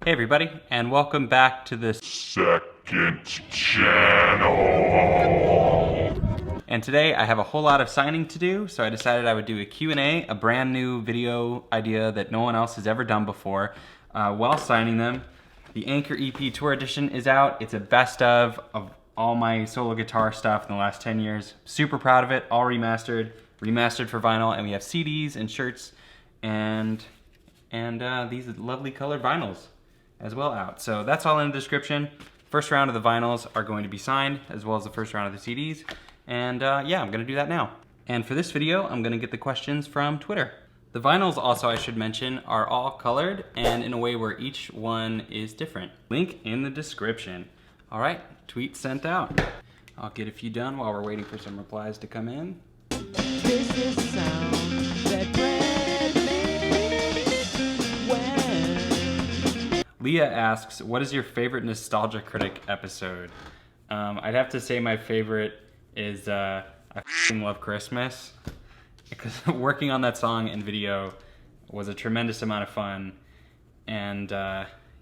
Hey everybody, and welcome back to the second channel. And today I have a whole lot of signing to do, so I decided I would do a Q&A, a brand new video idea that no one else has ever done before, while signing them. The Anchor EP Tour Edition is out. It's a best of all my solo guitar stuff in the last 10 years. Super proud of it, all remastered for vinyl, and we have CDs and shirts and these lovely colored vinyls as well out. So that's all in the description. First round of the vinyls are going to be signed, as well as the first round of the CDs. And yeah, I'm gonna do that now. And for this video, I'm gonna get the questions from Twitter. The vinyls also, I should mention, are all colored and in a way where each one is different. Link in the description. All right, tweet sent out. I'll get a few done while we're waiting for some replies to come in. This is the sound that bread makes when... Leah asks, what is your favorite Nostalgia Critic episode? I'd have to say my favorite is I F***ing Love Christmas, because working on that song and video was a tremendous amount of fun, and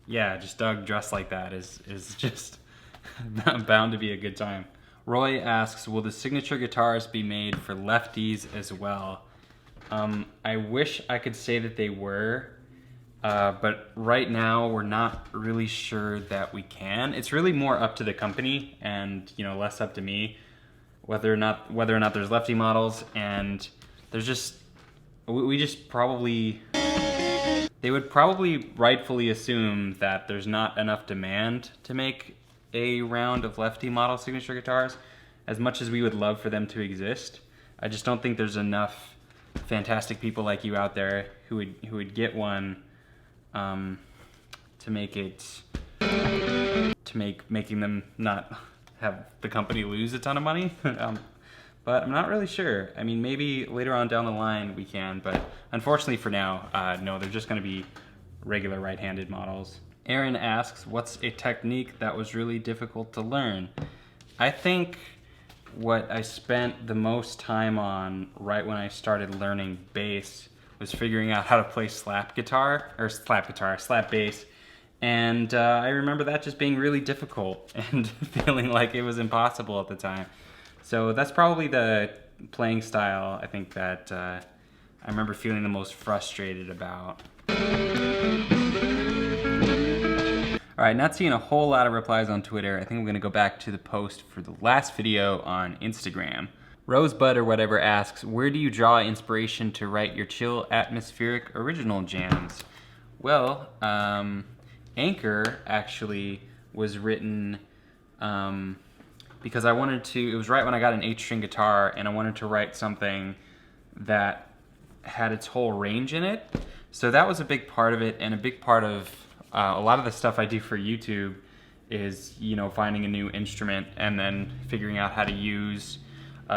yeah, just Doug dressed like that is just bound to be a good time. Roy asks, will the signature guitars be made for lefties as well? I wish I could say that they were, but right now we're not really sure that we can. It's really more up to the company and, you know, less up to me whether or not there's lefty models, and there's just we just probably, they would probably rightfully assume that there's not enough demand to make a round of lefty model signature guitars, as much as we would love for them to exist. I just don't think there's enough fantastic people like you out there who would get one to make it, making them not have the company lose a ton of money. But I'm not really sure. I mean, maybe later on down the line we can, but unfortunately for now, no, they're just gonna be regular right-handed models. Aaron asks, what's a technique that was really difficult to learn? I think what I spent the most time on right when I started learning bass was figuring out how to play slap bass. And I remember that just being really difficult and feeling like it was impossible at the time. So that's probably the playing style I think that I remember feeling the most frustrated about. All right, not seeing a whole lot of replies on Twitter. I think I'm gonna go back to the post for the last video on Instagram. Rosebud or whatever asks, where do you draw inspiration to write your chill, atmospheric, original jams? Well, Anchor actually was written because I wanted to, it was right when I got an 8-string guitar and I wanted to write something that had its whole range in it. So that was a big part of it, and a big part of a lot of the stuff I do for YouTube is, you know, finding a new instrument and then figuring out how to use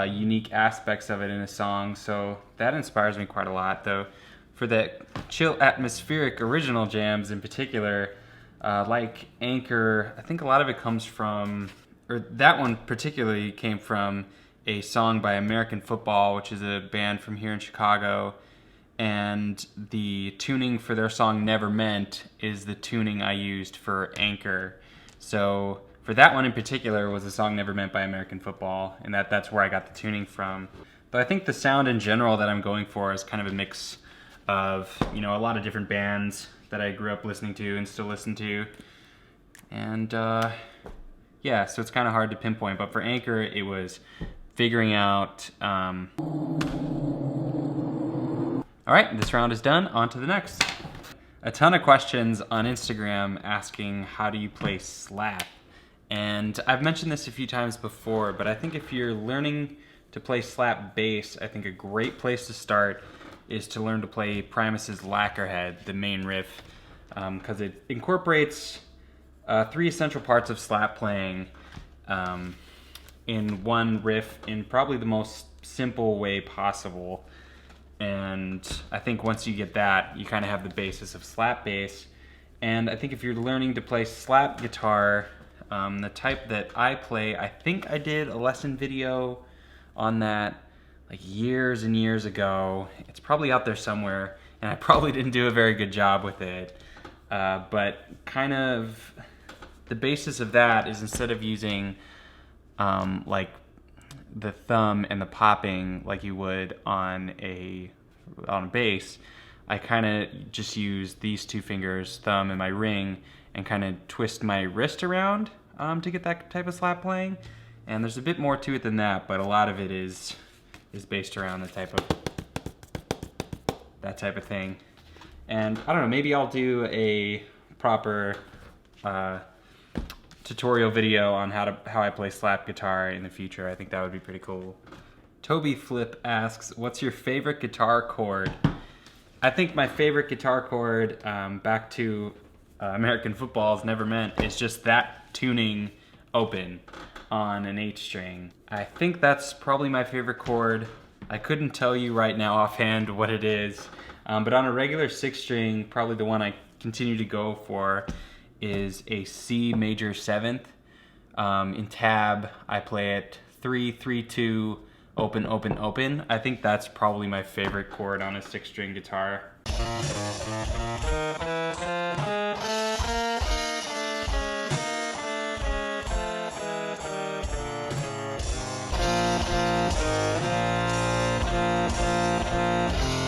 unique aspects of it in a song. So that inspires me quite a lot, though. For the chill, atmospheric, original jams in particular, like Anchor, I think a lot of it comes from, or that one particularly came from a song by American Football, which is a band from here in Chicago. And the tuning for their song Never Meant is the tuning I used for Anchor. So for that one in particular was the song Never Meant by American Football, and that's where I got the tuning from. But I think the sound in general that I'm going for is kind of a mix of, you know, a lot of different bands that I grew up listening to and still listen to. And yeah, so it's kind of hard to pinpoint, but for Anchor it was figuring out all right, this round is done, on to the next. A ton of questions on Instagram asking, how do you play slap? And I've mentioned this a few times before, but I think if you're learning to play slap bass, I think a great place to start is to learn to play Primus's Lacquerhead, the main riff, because it incorporates 3 essential parts of slap playing in one riff in probably the most simple way possible. And I think once you get that, you kind of have the basis of slap bass. And I think if you're learning to play slap guitar, the type that I play, I think I did a lesson video on that like years and years ago. It's probably out there somewhere, and I probably didn't do a very good job with it. But kind of the basis of that is instead of using like the thumb and the popping like you would on a bass, I kind of just use these two fingers, thumb and my ring, and kind of twist my wrist around to get that type of slap playing. And there's a bit more to it than that, but a lot of it is based around that type of thing. And I don't know, maybe I'll do a proper tutorial video on how I play slap guitar in the future. I think that would be pretty cool. Toby Flip asks, what's your favorite guitar chord? I think my favorite guitar chord, back to American football's Never Meant, is just that tuning open on an 8 string. I think that's probably my favorite chord. I couldn't tell you right now offhand what it is, but on a regular 6 string, probably the one I continue to go for is a C major 7th. In tab, I play it 3-3-2, open, open, open. I think that's probably my favorite chord on a 6 string guitar.